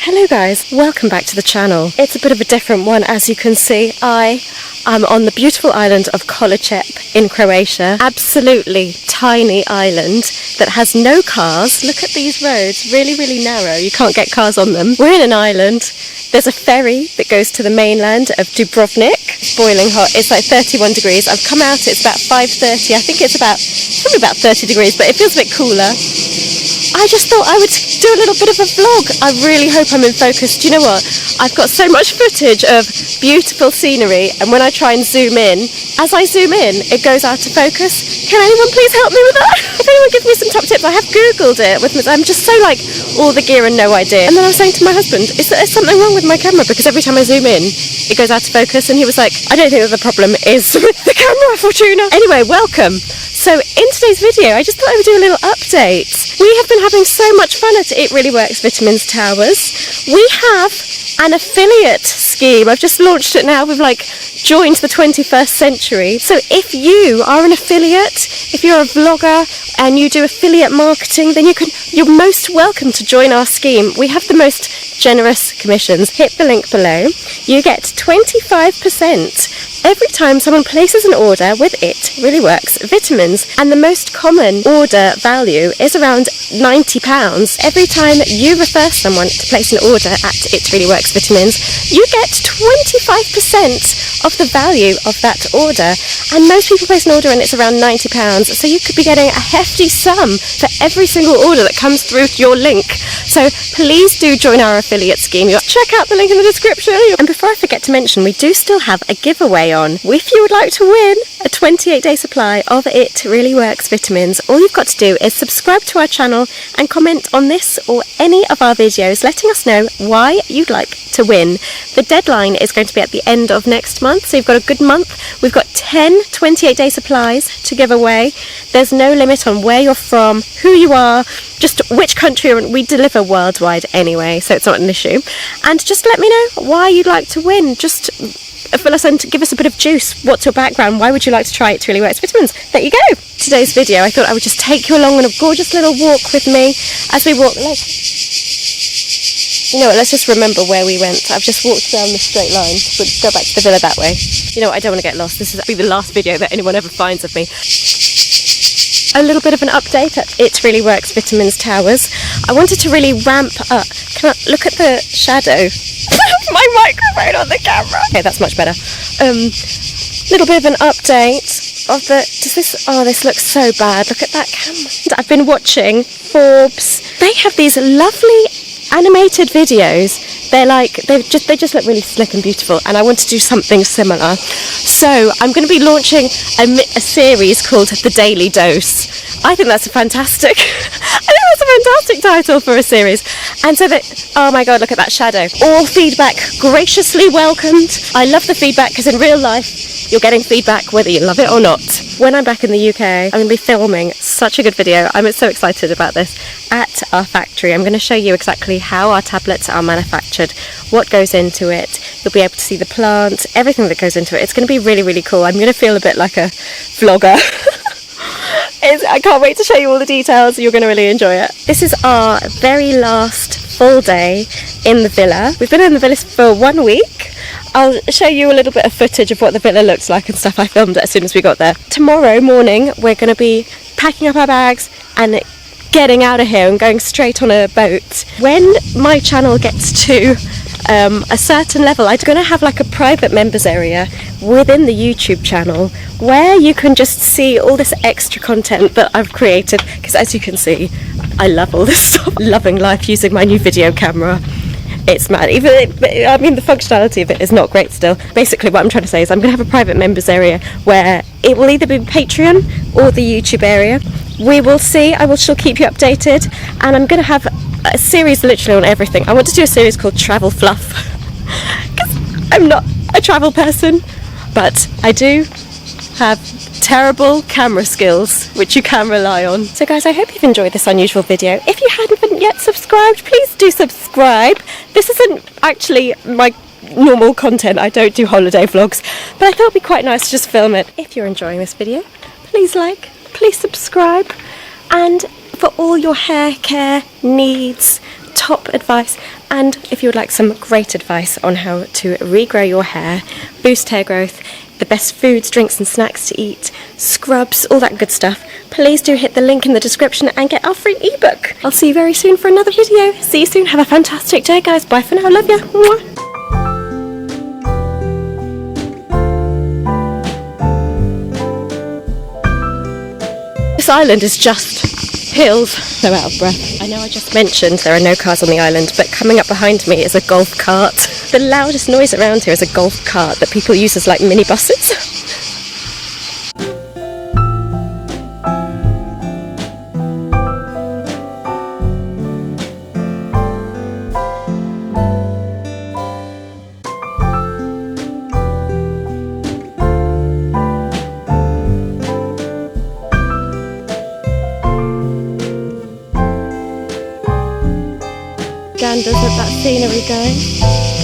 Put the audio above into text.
Hello guys, welcome back to the channel. It's a bit of a different one, as you can see. I'm on the beautiful island of Kolocep in Croatia. Absolutely tiny island that has no cars. Look at these roads, really narrow. You can't get cars on them. We're in an island. There's a ferry that goes to the mainland of Dubrovnik. Boiling hot, it's like 31 degrees. I've come out, it's about 5:30. I think it's probably about 30 degrees, but it feels a bit cooler. I just thought I would do a little bit of a vlog. I really hope I'm in focus. Do you know what? I've got so much footage of beautiful scenery, and when I try and zoom in, as I zoom in, it goes out of focus. Can anyone please help me with that? If anyone give me some top tips, I have Googled it. I'm just so like, all the gear and no idea. And then I was saying to my husband, is there something wrong with my camera? Because every time I zoom in, it goes out of focus. And he was like, I don't think that the problem is with the camera, Fortuna. Anyway, welcome. So in today's video, I just thought I would do a little update. We have been having so much fun at It Really Works Vitamins Towers. We have an affiliate scheme. I've just launched it now. We've joined the 21st century. So if you are an affiliate, if you're a vlogger and you do affiliate marketing, then you're most welcome to join our scheme. We have the most generous commissions. Hit the link below. You get 25% every time someone places an order with It Really Works Vitamins, and the most common order value is around £90. Every time you refer someone to place an order at It Really Works Vitamins, you get 25% of the value of that order, and most people place an order and it's around £90, so you could be getting a hefty sum for every single order that comes through your link. So please do join our affiliate scheme. Check out the link in the description. And before I forget to mention, we do still have a giveaway on. If you would like to win a 28-day supply of It Really Works Vitamins, all you've got to do is subscribe to our channel and comment on this or any of our videos letting us know why you'd like to win. The deadline is going to be at the end of next month, so you've got a good month. We've got 10 28-day supplies to give away. There's no limit on where you're from, who you are, just which country you're in. We deliver worldwide anyway, so it's not an issue. And just let me know why you'd like to win. Just fill us in, give us a bit of juice. What's your background? Why would you like to try It Really Works Vitamins? There you go. Today's video, I thought I would just take you along on a gorgeous little walk with me as we walk. You know what, let's just remember where we went. I've just walked down the straight line. We'll go back to the villa that way. You know what, I don't want to get lost. This is be the last video that anyone ever finds of me. A little bit of an update at It Really Works Vitamins Towers. I wanted to really ramp up. Can I look at the shadow? My microphone on the camera. Okay, that's much better. Little bit of an update of the. This looks so bad. Look at that camera. I've been watching Forbes. They have these lovely animated videos. They just look really slick and beautiful, and I want to do something similar. So I'm going to be launching a series called The Daily Dose. I think that's a fantastic title for a series. And so oh my god, look at that shadow. All feedback graciously welcomed. I love the feedback because in real life you're getting feedback whether you love it or not. When I'm back in the UK, I'm going to be filming such a good video. I'm so excited about this at our factory. I'm going to show you exactly how our tablets are manufactured, what goes into it. You'll be able to see the plant, everything that goes into it. It's going to be really cool. I'm going to feel a bit like a vlogger. I can't wait to show you all the details. You're going to really enjoy it. This is our very last full day in the villa. We've been in the villa for 1 week. I'll show you a little bit of footage of what the villa looks like and stuff. I filmed it as soon as we got there. Tomorrow morning we're going to be packing up our bags and getting out of here and going straight on a boat. When my channel gets to a certain level, I'm going to have like a private members area within the YouTube channel where you can just see all this extra content that I've created, because as you can see, I love all this stuff. Loving life using my new video camera. It's mad. The functionality of it is not great still. Basically what I'm trying to say is I'm going to have a private members area where it will either be Patreon or the YouTube area. We will see. I will still keep you updated, and I'm going to have a series literally on everything. I want to do a series called Travel Fluff because I'm not a travel person, but I do have terrible camera skills which you can rely on. So guys, I hope you've enjoyed this unusual video. If you hadn't yet subscribed, please do subscribe. This isn't actually my normal content. I don't do holiday vlogs, but I thought it'd be quite nice to just film it. If you're enjoying this video, please like, please subscribe, and for all your hair care needs, top advice, and if you would like some great advice on how to regrow your hair, boost hair growth, the best foods, drinks and snacks to eat, scrubs, all that good stuff, please do hit the link in the description and get our free ebook. I'll see you very soon for another video. See you soon. Have a fantastic day, guys. Bye for now. Love ya. Mwah. This island is just hills. So out of breath. I know I just mentioned there are no cars on the island, but coming up behind me is a golf cart. The loudest noise around here is a golf cart that people use as like mini buses. Ganders at that scenery, guys.